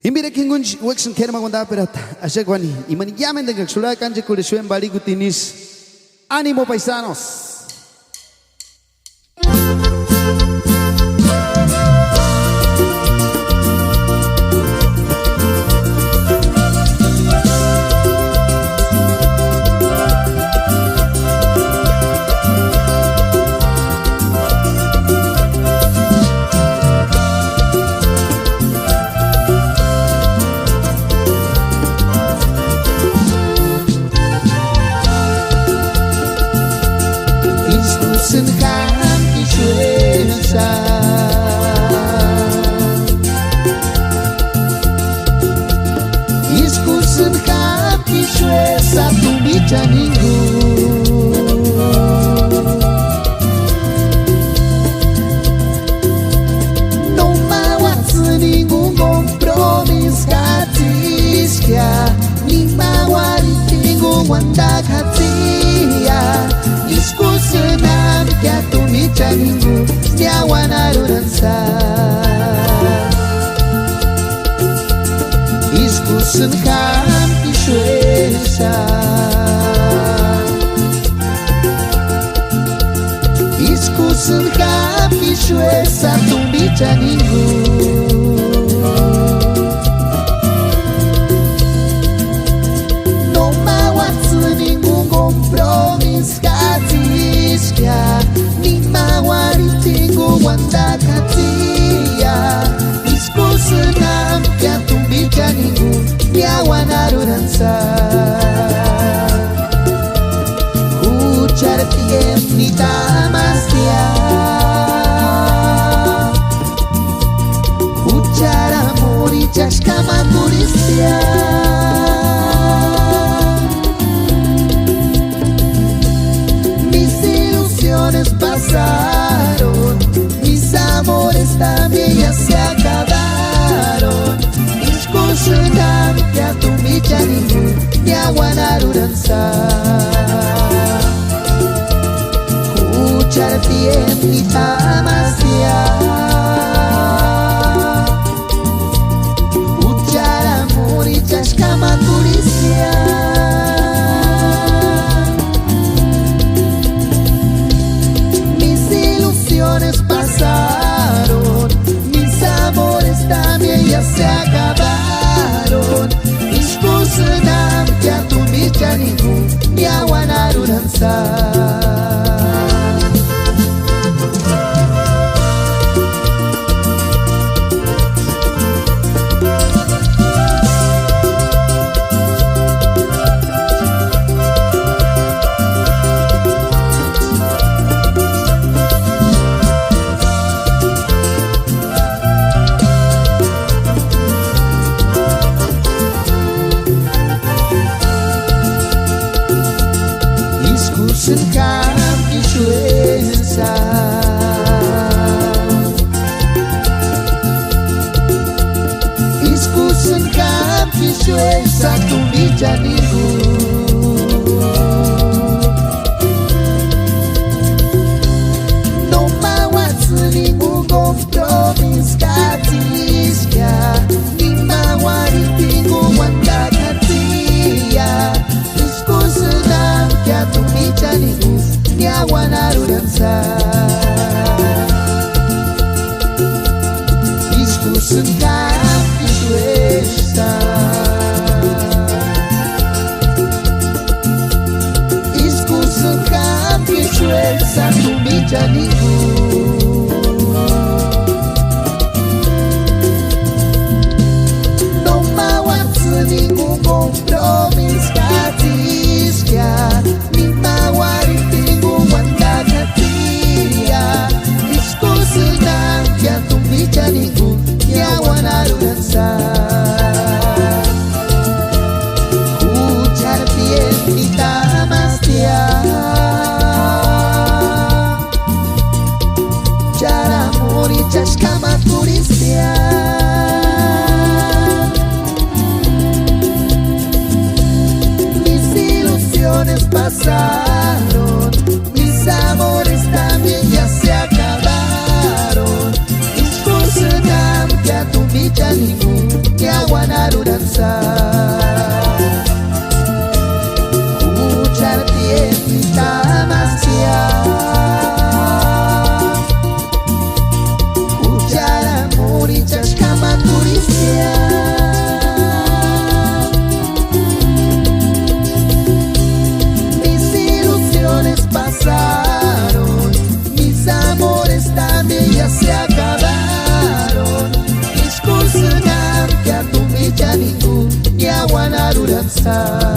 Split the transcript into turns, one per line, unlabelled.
Imbira kingun weksen kera magunda perat asyik wani imani yamen dengan sulai kanje kude suem bali gutinis animo paisanos. Senham ichuesa Isku senham ichuesa tu bicha minggu Não mawat seninggu kompromis katiskia Ni mawari tinggu wandak hatia Isku senam kia tu bicha minggu Nyawa naruransa Isku senham ichuesa Isku senham ichuesa tu bicha minggu Não mawat seninggu kompromis katiskia Ni mawari tinggu wanda katia Isku senam kia tu bicha minggu Nyawa naruransa Ujar tiem ni tamas dia Ujar amor y chascama turistia Mis ilusiones pasaron Mis amores también ya se acabaron Isku senam kia tu bicha minggu Nyawa naruransa Ujar tiem ni tamas dia Ujar amor y chascama turistia Mis ilusiones pasaron Mis amores también ya se acabaron Isku senam kia tu bicha minggu Nyawa naruransa Senham ichuesa Isku senham ichuesa tu bicha minggu Não mawat seninggu kompromis katiskia Ni mawari tinggu wanda katia Isku senam kia tu bicha minggu Nyawa naruransa Isku senham ichuesa Isku senham ichuesa tu bicha minggu Não mawat seninggu kompromis katiskia Ni mawari tinggu wanda katia Isku senam kia tu bicha minggu Nyawa naruransa Ujar tiem ni tamas dia Ujar amor y chascama turistia Mis ilusiones pasaron Mis amores también ya se acabaron Isku senam kia tu bicha minggu Nyawa pasar. Hujan tienta maksiat, hujan amor y chascama turisia. Mis ilusiones pasaron, mis amores también ya se acabaron. Mis kursungan que a tu mechaniku nyawa naruransa.